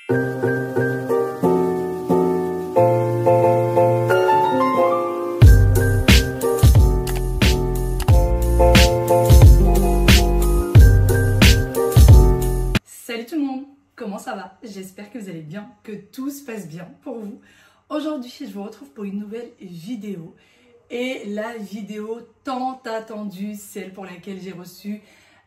Salut tout le monde, comment ça va? J'espère que vous allez bien, que tout se passe bien pour vous. Aujourd'hui, je vous retrouve pour une nouvelle vidéo. Et la vidéo tant attendue, celle pour laquelle j'ai reçu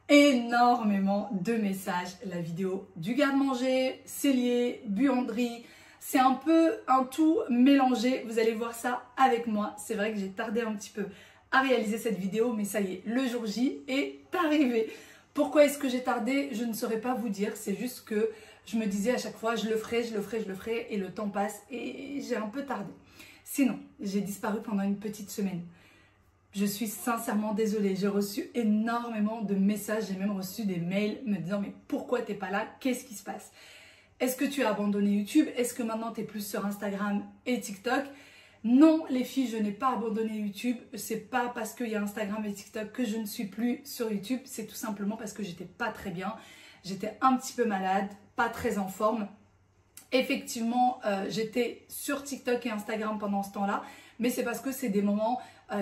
énormément de messages. La vidéo du garde-manger, cellier, buanderie. C'est un peu un tout mélangé. Vous allez voir ça avec moi. C'est vrai que j'ai tardé un petit peu à réaliser cette vidéo, mais ça y est, le jour J est arrivé. Pourquoi est-ce que j'ai tardé? Je ne saurais pas vous dire. C'est juste que je me disais à chaque fois, je le ferai, et le temps passe et j'ai un peu tardé. Sinon, j'ai disparu pendant une petite semaine. Je suis sincèrement désolée. J'ai reçu énormément de messages. J'ai même reçu des mails me disant « Mais pourquoi t'es pas là? Qu'est-ce qui se passe? Est-ce que tu as abandonné YouTube? Est-ce que maintenant tu es plus sur Instagram et TikTok ?» Non, les filles, je n'ai pas abandonné YouTube. C'est pas parce qu'il y a Instagram et TikTok que je ne suis plus sur YouTube. C'est tout simplement parce que j'étais pas très bien. J'étais un petit peu malade, pas très en forme. Effectivement, j'étais sur TikTok et Instagram pendant ce temps-là. Mais c'est parce que c'est des moments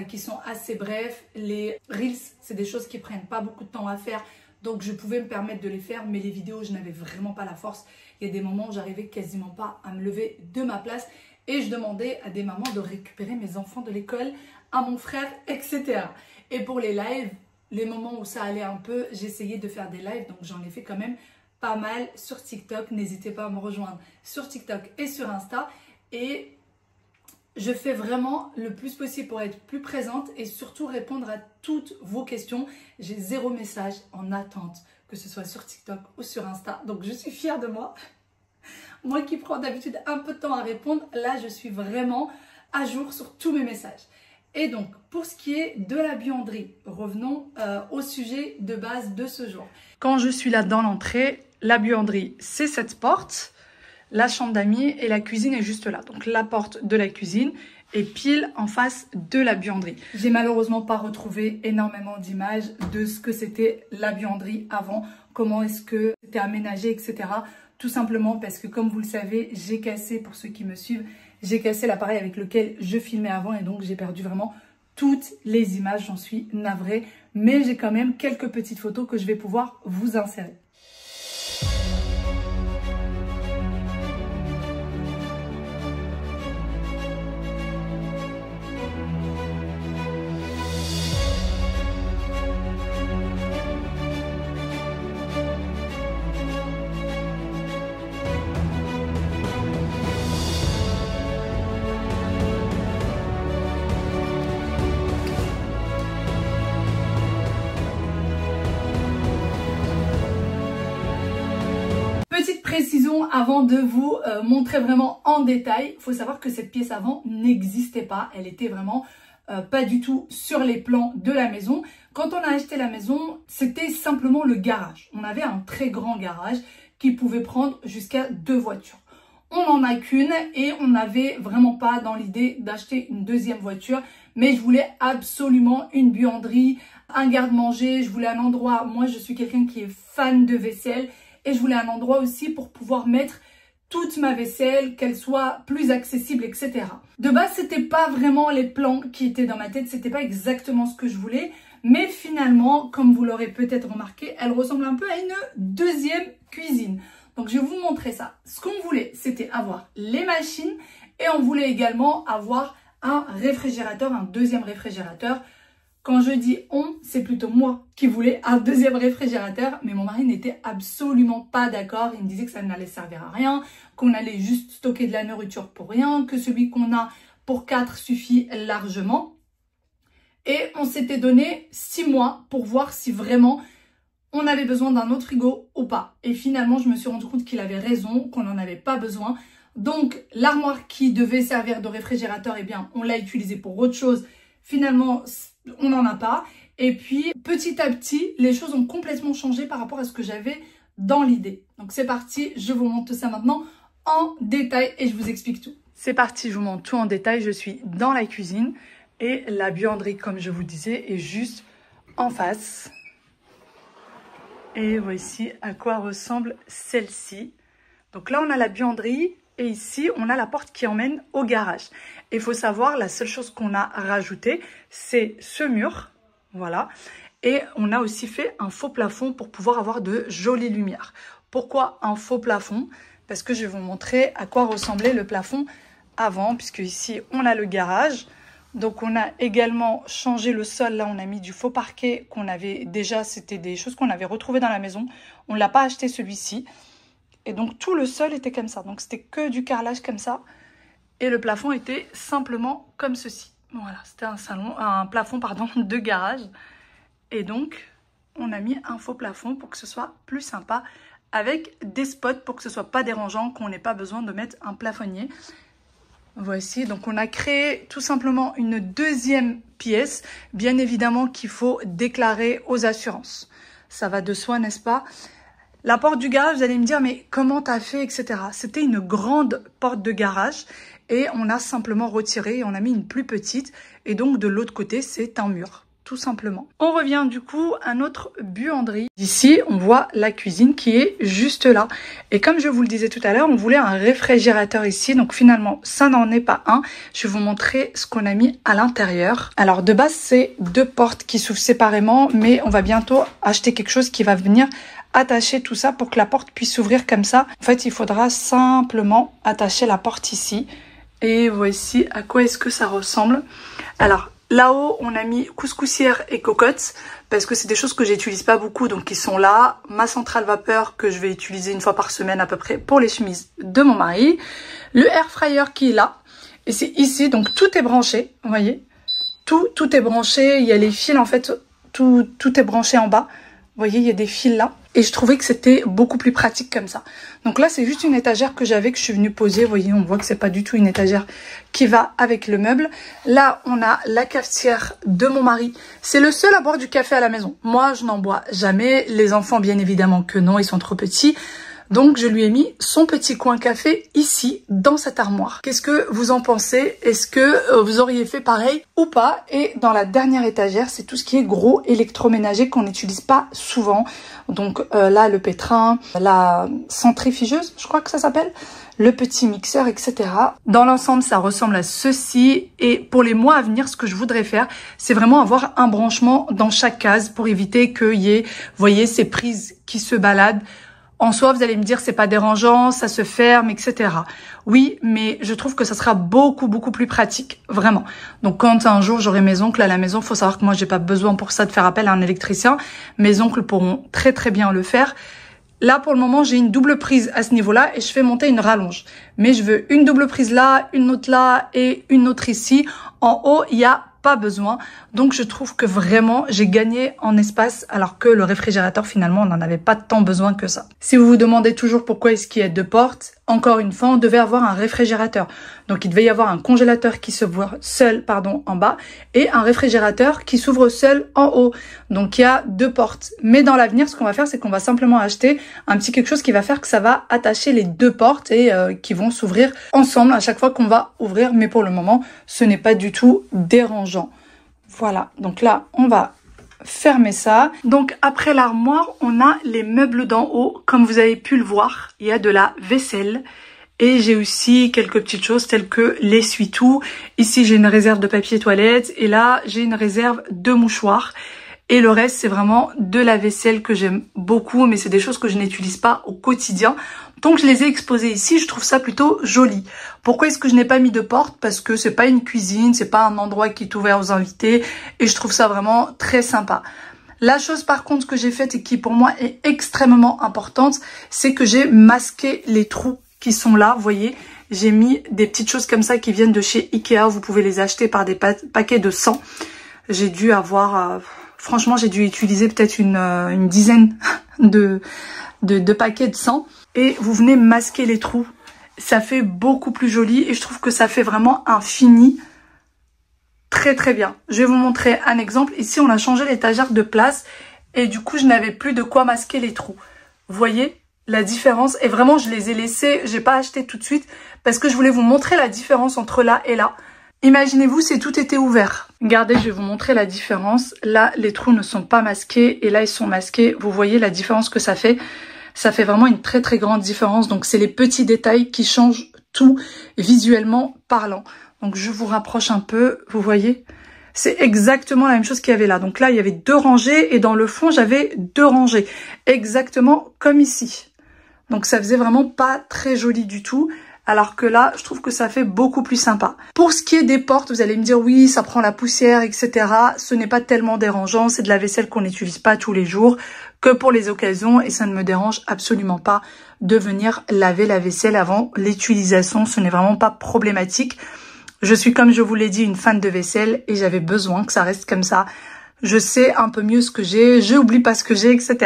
qui sont assez brefs. Les Reels, c'est des choses qui prennent pas beaucoup de temps à faire. Donc, je pouvais me permettre de les faire. Mais les vidéos, je n'avais vraiment pas la force. Il y a des moments où j'arrivais quasiment pas à me lever de ma place. Et je demandais à des mamans de récupérer mes enfants de l'école, à mon frère, etc. Et pour les lives, les moments où ça allait un peu, j'essayais de faire des lives. Donc j'en ai fait quand même pas mal sur TikTok. N'hésitez pas à me rejoindre sur TikTok et sur Insta. Et je fais vraiment le plus possible pour être plus présente et surtout répondre à toutes vos questions. J'ai 0 message en attente, que ce soit sur TikTok ou sur Insta. Donc je suis fière de moi. Moi qui prends d'habitude un peu de temps à répondre, là je suis vraiment à jour sur tous mes messages. Et donc pour ce qui est de la buanderie, revenons au sujet de base de ce jour. Quand je suis là dans l'entrée, la buanderie c'est cette porte, la chambre d'amis et la cuisine est juste là. Donc la porte de la cuisine est pile en face de la buanderie. J'ai malheureusement pas retrouvé énormément d'images de ce que c'était la buanderie avant, comment est-ce que c'était aménagé, etc. Tout simplement parce que comme vous le savez, j'ai cassé, pour ceux qui me suivent, j'ai cassé l'appareil avec lequel je filmais avant et donc j'ai perdu vraiment toutes les images, j'en suis navrée. Mais j'ai quand même quelques petites photos que je vais pouvoir vous insérer. Petite précision avant de vous montrer vraiment en détail, il faut savoir que cette pièce avant n'existait pas, elle était vraiment pas du tout sur les plans de la maison. Quand on a acheté la maison, c'était simplement le garage. On avait un très grand garage qui pouvait prendre jusqu'à 2 voitures. On n'en a qu'une et on n'avait vraiment pas dans l'idée d'acheter une deuxième voiture. Mais je voulais absolument une buanderie, un garde-manger, je voulais un endroit. Moi, je suis quelqu'un qui est fan de vaisselle et je voulais un endroit aussi pour pouvoir mettre toute ma vaisselle, qu'elle soit plus accessible, etc. De base, c'était pas vraiment les plans qui étaient dans ma tête, c'était pas exactement ce que je voulais. Mais finalement, comme vous l'aurez peut-être remarqué, elle ressemble un peu à une deuxième cuisine. Donc, je vais vous montrer ça. Ce qu'on voulait, c'était avoir les machines et on voulait également avoir un réfrigérateur, un deuxième réfrigérateur. Quand je dis on, c'est plutôt moi qui voulais un deuxième réfrigérateur, mais mon mari n'était absolument pas d'accord. Il me disait que ça n'allait servir à rien, qu'on allait juste stocker de la nourriture pour rien, que celui qu'on a pour 4 suffit largement. Et on s'était donné 6 mois pour voir si vraiment on avait besoin d'un autre frigo ou pas. Et finalement, je me suis rendu compte qu'il avait raison, qu'on n'en avait pas besoin. Donc, l'armoire qui devait servir de réfrigérateur, eh bien, on l'a utilisée pour autre chose. Finalement, on n'en a pas. Et puis, petit à petit, les choses ont complètement changé par rapport à ce que j'avais dans l'idée. Donc, c'est parti. Je vous montre tout ça maintenant en détail et je vous explique tout. C'est parti, je vous montre tout en détail. Je suis dans la cuisine et la buanderie, comme je vous disais, est juste en face. Et voici à quoi ressemble celle-ci. Donc là, on a la buanderie et ici, on a la porte qui emmène au garage. Il faut savoir, la seule chose qu'on a rajouté, c'est ce mur. Voilà. Et on a aussi fait un faux plafond pour pouvoir avoir de jolies lumières. Pourquoi un faux plafond? Parce que je vais vous montrer à quoi ressemblait le plafond avant, puisque ici, on a le garage. Donc, on a également changé le sol. Là, on a mis du faux parquet qu'on avait déjà. C'était des choses qu'on avait retrouvées dans la maison. On ne l'a pas acheté celui-ci. Et donc, tout le sol était comme ça. Donc, c'était que du carrelage comme ça. Et le plafond était simplement comme ceci. Voilà, c'était un plafond de garage. Et donc, on a mis un faux plafond pour que ce soit plus sympa. Avec des spots pour que ce ne soit pas dérangeant, qu'on n'ait pas besoin de mettre un plafonnier. Voici, donc on a créé tout simplement une deuxième pièce, bien évidemment qu'il faut déclarer aux assurances. Ça va de soi, n'est-ce pas? La porte du garage, vous allez me dire, mais comment t'as fait, etc. C'était une grande porte de garage et on a simplement retiré et on a mis une plus petite. Et donc de l'autre côté, c'est un mur. Tout simplement. On revient du coup à notre buanderie. Ici, on voit la cuisine qui est juste là. Et comme je vous le disais tout à l'heure, on voulait un réfrigérateur ici. Donc finalement, ça n'en est pas un. Je vais vous montrer ce qu'on a mis à l'intérieur. Alors de base, c'est deux portes qui s'ouvrent séparément. Mais on va bientôt acheter quelque chose qui va venir attacher tout ça pour que la porte puisse s'ouvrir comme ça. En fait, il faudra simplement attacher la porte ici. Et voici à quoi est-ce que ça ressemble. Alors, là-haut, on a mis couscoussière et cocotte parce que c'est des choses que j'utilise pas beaucoup, donc ils sont là. Ma centrale vapeur que je vais utiliser une fois par semaine à peu près pour les chemises de mon mari. Le air fryer qui est là. Et c'est ici, donc tout est branché, vous voyez. Tout est branché, il y a les fils en fait, tout est branché en bas. Vous voyez, il y a des fils là. Et je trouvais que c'était beaucoup plus pratique comme ça. Donc là, c'est juste une étagère que j'avais, que je suis venue poser. Vous voyez, on voit que c'est pas du tout une étagère qui va avec le meuble. Là, on a la cafetière de mon mari. C'est le seul à boire du café à la maison. Moi, je n'en bois jamais. Les enfants, bien évidemment que non, ils sont trop petits. Donc, je lui ai mis son petit coin café ici, dans cette armoire. Qu'est-ce que vous en pensez? Est-ce que vous auriez fait pareil ou pas? Et dans la dernière étagère, c'est tout ce qui est gros électroménager qu'on n'utilise pas souvent. Donc là, le pétrin, la centrifugeuse, je crois que ça s'appelle, le petit mixeur, etc. Dans l'ensemble, ça ressemble à ceci. Et pour les mois à venir, ce que je voudrais faire, c'est vraiment avoir un branchement dans chaque case pour éviter qu'il y ait, vous voyez, ces prises qui se baladent. En soi, vous allez me dire, c'est pas dérangeant, ça se ferme, etc. Oui, mais je trouve que ça sera beaucoup plus pratique, vraiment. Donc, quand un jour j'aurai mes oncles à la maison, faut savoir que moi, j'ai pas besoin pour ça de faire appel à un électricien. Mes oncles pourront très bien le faire. Là, pour le moment, j'ai une double prise à ce niveau-là et je fais monter une rallonge. Mais je veux une double prise là, une autre là et une autre ici. En haut, il y a pas besoin. Donc, je trouve que vraiment, j'ai gagné en espace alors que le réfrigérateur, finalement, on n'en avait pas tant besoin que ça. Si vous vous demandez toujours pourquoi est-ce qu'il y a deux portes, encore une fois, on devait avoir un réfrigérateur. Donc, il devait y avoir un congélateur qui s'ouvre seul, en bas et un réfrigérateur qui s'ouvre seul en haut. Donc, il y a deux portes. Mais dans l'avenir, ce qu'on va faire, c'est qu'on va simplement acheter un petit quelque chose qui va faire que ça va attacher les deux portes et qui vont s'ouvrir ensemble à chaque fois qu'on va ouvrir. Mais pour le moment, ce n'est pas du tout dérangeant. Voilà, donc là, on va fermer ça. Donc après l'armoire, on a les meubles d'en haut. Comme vous avez pu le voir, il y a de la vaisselle. Et j'ai aussi quelques petites choses telles que l'essuie-tout. Ici, j'ai une réserve de papier toilette. Et là, j'ai une réserve de mouchoirs. Et le reste, c'est vraiment de la vaisselle que j'aime beaucoup. Mais c'est des choses que je n'utilise pas au quotidien. Donc, je les ai exposées ici. Je trouve ça plutôt joli. Pourquoi est-ce que je n'ai pas mis de porte? Parce que c'est pas une cuisine. C'est pas un endroit qui est ouvert aux invités. Et je trouve ça vraiment très sympa. La chose par contre que j'ai faite et qui pour moi est extrêmement importante, c'est que j'ai masqué les trous qui sont là, vous voyez, j'ai mis des petites choses comme ça qui viennent de chez Ikea, vous pouvez les acheter par des paquets de 100. J'ai dû avoir, franchement j'ai dû utiliser peut-être une dizaine de paquets de 100 et vous venez masquer les trous. Ça fait beaucoup plus joli et je trouve que ça fait vraiment un fini très bien. Je vais vous montrer un exemple. Ici on a changé l'étagère de place et du coup je n'avais plus de quoi masquer les trous. Vous voyez la différence, et vraiment je les ai laissés, j'ai pas acheté tout de suite parce que je voulais vous montrer la différence entre là et là. Imaginez-vous si tout était ouvert. Regardez, je vais vous montrer la différence. Là, les trous ne sont pas masqués et là, ils sont masqués. Vous voyez la différence que ça fait. ça fait vraiment une très très grande différence. Donc c'est les petits détails qui changent tout visuellement parlant. Donc je vous rapproche un peu, vous voyez, c'est exactement la même chose qu'il y avait là. Donc là il y avait 2 rangées et dans le fond j'avais 2 rangées, exactement comme ici. Donc ça faisait vraiment pas très joli du tout. Alors que là, je trouve que ça fait beaucoup plus sympa. Pour ce qui est des portes, vous allez me dire oui, ça prend la poussière, etc. Ce n'est pas tellement dérangeant. C'est de la vaisselle qu'on n'utilise pas tous les jours, que pour les occasions. Et ça ne me dérange absolument pas de venir laver la vaisselle avant l'utilisation. Ce n'est vraiment pas problématique. Je suis, comme je vous l'ai dit, une fan de vaisselle et j'avais besoin que ça reste comme ça. Je sais un peu mieux ce que j'ai, j'oublie pas ce que j'ai, etc.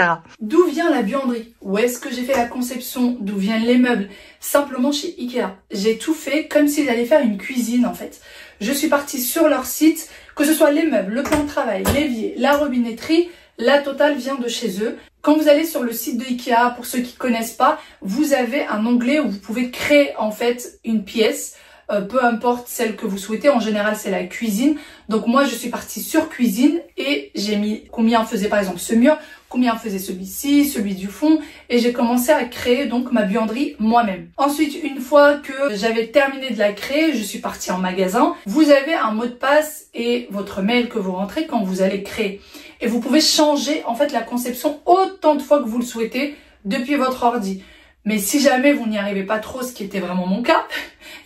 D'où vient la buanderie? Où est-ce que j'ai fait la conception? D'où viennent les meubles? Simplement chez Ikea. J'ai tout fait comme s'ils allaient faire une cuisine en fait. Je suis partie sur leur site, que ce soit les meubles, le plan de travail, l'évier, la robinetterie, la totale vient de chez eux. Quand vous allez sur le site de Ikea, pour ceux qui connaissent pas, vous avez un onglet où vous pouvez créer en fait une pièce. Peu importe celle que vous souhaitez, en général c'est la cuisine. Donc moi je suis partie sur cuisine et j'ai mis combien faisait par exemple ce mur, combien faisait celui-ci, celui du fond, et j'ai commencé à créer donc ma buanderie moi-même. Ensuite, une fois que j'avais terminé de la créer, je suis partie en magasin. Vous avez un mot de passe et votre mail que vous rentrez quand vous allez créer. Et vous pouvez changer en fait la conception autant de fois que vous le souhaitez depuis votre ordi. Mais si jamais vous n'y arrivez pas trop, ce qui était vraiment mon cas,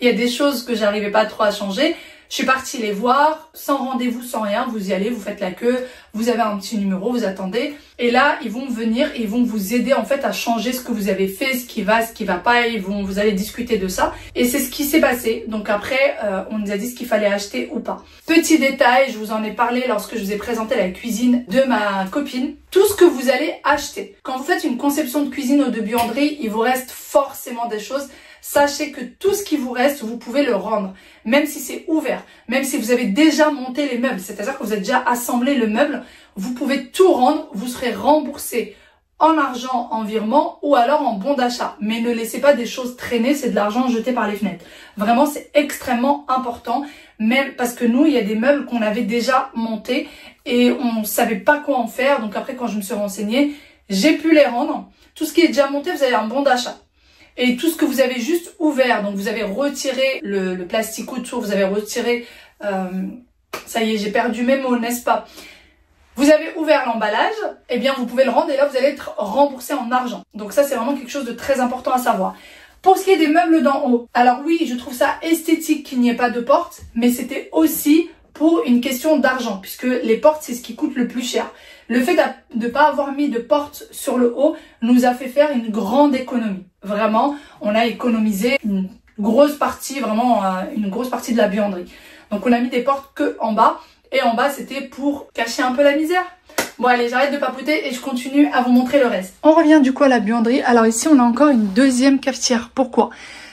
il y a des choses que j'arrivais pas trop à changer. Je suis partie les voir, sans rendez-vous, sans rien. Vous y allez, vous faites la queue, vous avez un petit numéro, vous attendez. Et là, ils vont venir et ils vont vous aider en fait à changer ce que vous avez fait, ce qui va pas. Vous allez discuter de ça. Et c'est ce qui s'est passé. Donc après, on nous a dit ce qu'il fallait acheter ou pas. Petit détail, je vous en ai parlé lorsque je vous ai présenté la cuisine de ma copine. Tout ce que vous allez acheter. Quand vous faites une conception de cuisine ou de buanderie, il vous reste forcément des choses. Sachez que tout ce qui vous reste, vous pouvez le rendre, même si c'est ouvert, même si vous avez déjà monté les meubles, c'est-à-dire que vous avez déjà assemblé le meuble, vous pouvez tout rendre, vous serez remboursé en argent, en virement ou alors en bon d'achat. Mais ne laissez pas des choses traîner, c'est de l'argent jeté par les fenêtres. Vraiment, c'est extrêmement important, même parce que nous, il y a des meubles qu'on avait déjà montés et on ne savait pas quoi en faire. Donc après, quand je me suis renseignée, j'ai pu les rendre. Tout ce qui est déjà monté, vous avez un bon d'achat. Et tout ce que vous avez juste ouvert, donc vous avez retiré le plastique autour, vous avez retiré, ça y est, j'ai perdu mes mots, n'est-ce pas? Vous avez ouvert l'emballage, eh bien vous pouvez le rendre et là vous allez être remboursé en argent. Donc ça c'est vraiment quelque chose de très important à savoir. Pour ce qui est des meubles d'en haut, alors oui, je trouve ça esthétique qu'il n'y ait pas de porte, mais c'était aussi pour une question d'argent, puisque les portes c'est ce qui coûte le plus cher. Le fait de ne pas avoir mis de porte sur le haut nous a fait faire une grande économie. Vraiment, on a économisé une grosse partie, vraiment une grosse partie de la buanderie. Donc on a mis des portes que en bas, et en bas c'était pour cacher un peu la misère. Bon allez, j'arrête de papoter et je continue à vous montrer le reste. On revient du coup à la buanderie. Alors ici on a encore une deuxième cafetière. Pourquoi ?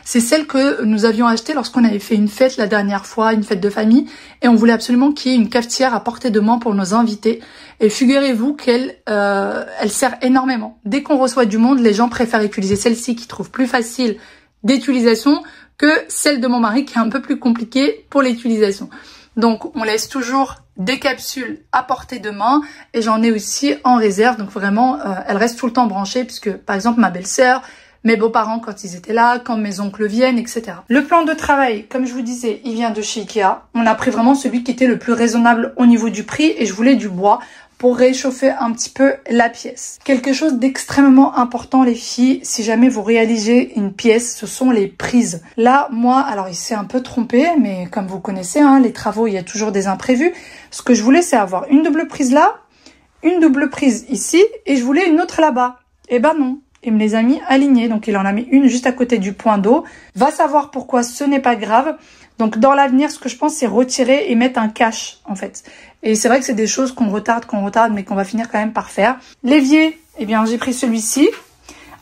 C'est celle que nous avions achetée lorsqu'on avait fait une fête la dernière fois, une fête de famille. Et on voulait absolument qu'il y ait une cafetière à portée de main pour nos invités. Et figurez-vous qu'elle elle sert énormément. Dès qu'on reçoit du monde, les gens préfèrent utiliser celle-ci qui trouve plus facile d'utilisation que celle de mon mari qui est un peu plus compliquée pour l'utilisation. Donc on laisse toujours des capsules à portée de main et j'en ai aussi en réserve. Donc vraiment, elle reste tout le temps branchée puisque par exemple ma belle-sœur, mes beaux-parents quand ils étaient là, quand mes oncles viennent, etc. Le plan de travail, comme je vous disais, il vient de chez Ikea. On a pris vraiment celui qui était le plus raisonnable au niveau du prix et je voulais du bois pour réchauffer un petit peu la pièce. Quelque chose d'extrêmement important les filles, si jamais vous réalisez une pièce, ce sont les prises. Là, moi, alors il s'est un peu trompé, mais comme vous connaissez, hein, les travaux, il y a toujours des imprévus. Ce que je voulais, c'est avoir une double prise là, une double prise ici et je voulais une autre là-bas. Eh ben non. Il me les a mis alignés, donc il en a mis une juste à côté du point d'eau. Va savoir pourquoi, ce n'est pas grave. Donc dans l'avenir, ce que je pense, c'est retirer et mettre un cache en fait. Et c'est vrai que c'est des choses qu'on retarde, mais qu'on va finir quand même par faire. L'évier, eh bien j'ai pris celui-ci.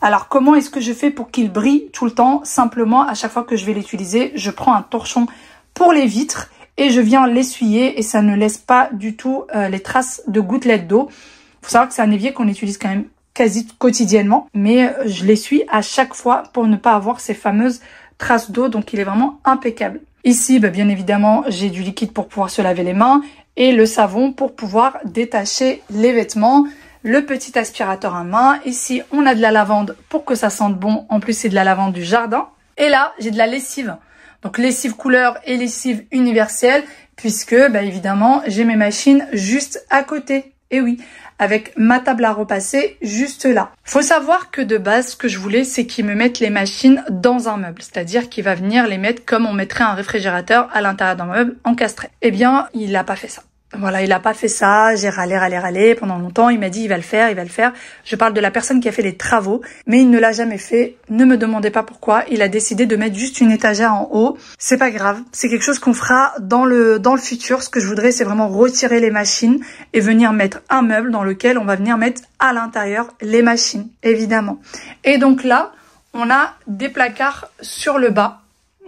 Alors comment est-ce que je fais pour qu'il brille tout le temps? Simplement, à chaque fois que je vais l'utiliser, je prends un torchon pour les vitres et je viens l'essuyer et ça ne laisse pas du tout les traces de gouttelettes d'eau. Il faut savoir que c'est un évier qu'on utilise quand même quasi quotidiennement, mais je l'essuie à chaque fois pour ne pas avoir ces fameuses traces d'eau, donc il est vraiment impeccable. Ici, bien évidemment, j'ai du liquide pour pouvoir se laver les mains et le savon pour pouvoir détacher les vêtements. le petit aspirateur à main. Ici, on a de la lavande pour que ça sente bon. En plus, c'est de la lavande du jardin. Et là, j'ai de la lessive. Donc, lessive couleur et lessive universelle, puisque, bah, évidemment, j'ai mes machines juste à côté. Et oui, avec ma table à repasser juste là. Faut savoir que de base, ce que je voulais, c'est qu'ils me mettent les machines dans un meuble. C'est-à-dire qu'il va venir les mettre comme on mettrait un réfrigérateur à l'intérieur d'un meuble encastré. Eh bien, il n'a pas fait ça. Voilà, il a pas fait ça, j'ai râlé pendant longtemps, il m'a dit il va le faire. Je parle de la personne qui a fait les travaux, mais il ne l'a jamais fait, ne me demandez pas pourquoi, il a décidé de mettre juste une étagère en haut. C'est pas grave, c'est quelque chose qu'on fera dans le futur. Ce que je voudrais, c'est vraiment retirer les machines et venir mettre un meuble dans lequel on va venir mettre à l'intérieur les machines, évidemment. Et donc là, on a des placards sur le bas,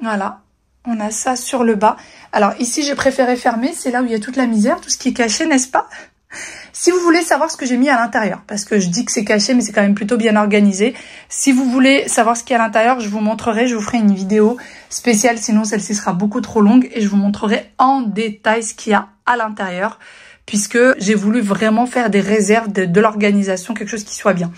voilà. On a ça sur le bas. Alors ici, j'ai préféré fermer. C'est là où il y a toute la misère, tout ce qui est caché, n'est-ce pas? Si vous voulez savoir ce que j'ai mis à l'intérieur, parce que je dis que c'est caché, mais c'est quand même plutôt bien organisé. Si vous voulez savoir ce qu'il y a à l'intérieur, je vous montrerai, je vous ferai une vidéo spéciale. Sinon, celle-ci sera beaucoup trop longue et je vous montrerai en détail ce qu'il y a à l'intérieur, puisque j'ai voulu vraiment faire des réserves de l'organisation, quelque chose qui soit bien.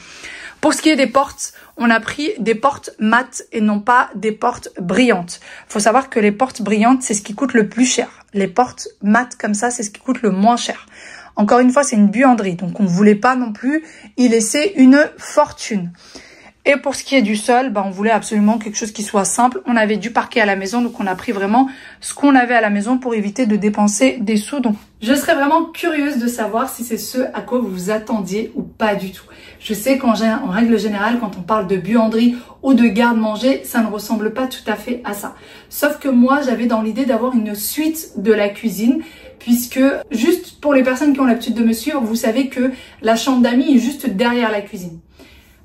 Pour ce qui est des portes, on a pris des portes mates et non pas des portes brillantes. Il faut savoir que les portes brillantes, c'est ce qui coûte le plus cher. Les portes mates comme ça, c'est ce qui coûte le moins cher. Encore une fois, c'est une buanderie, donc on ne voulait pas non plus y laisser une fortune. Et pour ce qui est du sol, bah, on voulait absolument quelque chose qui soit simple. On avait du parquet à la maison, donc on a pris vraiment ce qu'on avait à la maison pour éviter de dépenser des sous. Donc, je serais vraiment curieuse de savoir si c'est ce à quoi vous vous attendiez ou pas du tout. Je sais qu'en règle générale, quand on parle de buanderie ou de garde-manger, ça ne ressemble pas tout à fait à ça. Sauf que moi, j'avais dans l'idée d'avoir une suite de la cuisine, puisque juste pour les personnes qui ont l'habitude de me suivre, vous savez que la chambre d'amis est juste derrière la cuisine.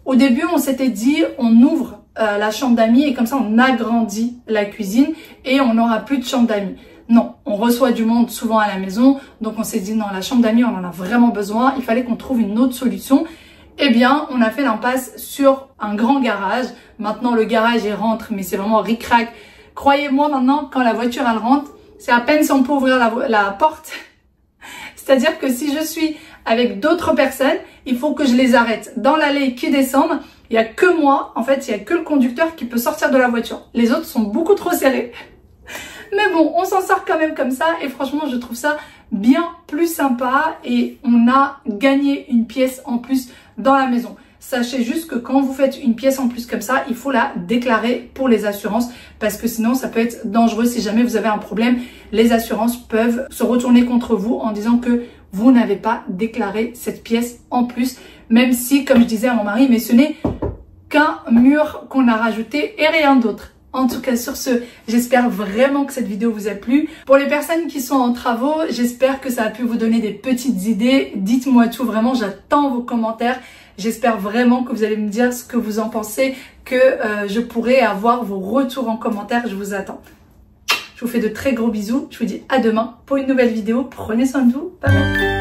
Au début, on s'était dit, on ouvre la chambre d'amis et comme ça, on agrandit la cuisine et on n'aura plus de chambre d'amis. Non, on reçoit du monde souvent à la maison, donc on s'est dit, non, la chambre d'amis, on en a vraiment besoin, il fallait qu'on trouve une autre solution. Eh bien, on a fait l'impasse sur un grand garage. Maintenant, le garage, il rentre, mais c'est vraiment ric-rac. Croyez-moi, maintenant, quand la voiture, elle rentre, c'est à peine si on peut ouvrir la porte. C'est-à-dire que si je suis avec d'autres personnes, il faut que je les arrête dans l'allée qui descendent. Il n'y a que moi, en fait, il n'y a que le conducteur qui peut sortir de la voiture. Les autres sont beaucoup trop serrés. Mais bon, on s'en sort quand même comme ça et franchement, je trouve ça bien plus sympa et on a gagné une pièce en plus dans la maison. Sachez juste que quand vous faites une pièce en plus comme ça, il faut la déclarer pour les assurances parce que sinon ça peut être dangereux si jamais vous avez un problème. Les assurances peuvent se retourner contre vous en disant que vous n'avez pas déclaré cette pièce en plus, même si, comme je disais à mon mari, mais ce n'est qu'un mur qu'on a rajouté et rien d'autre. En tout cas, sur ce, j'espère vraiment que cette vidéo vous a plu. Pour les personnes qui sont en travaux, j'espère que ça a pu vous donner des petites idées. Dites-moi tout, vraiment, j'attends vos commentaires. J'espère vraiment que vous allez me dire ce que vous en pensez, que je pourrai avoir vos retours en commentaire. Je vous attends. Je vous fais de très gros bisous. Je vous dis à demain pour une nouvelle vidéo. Prenez soin de vous. Bye bye.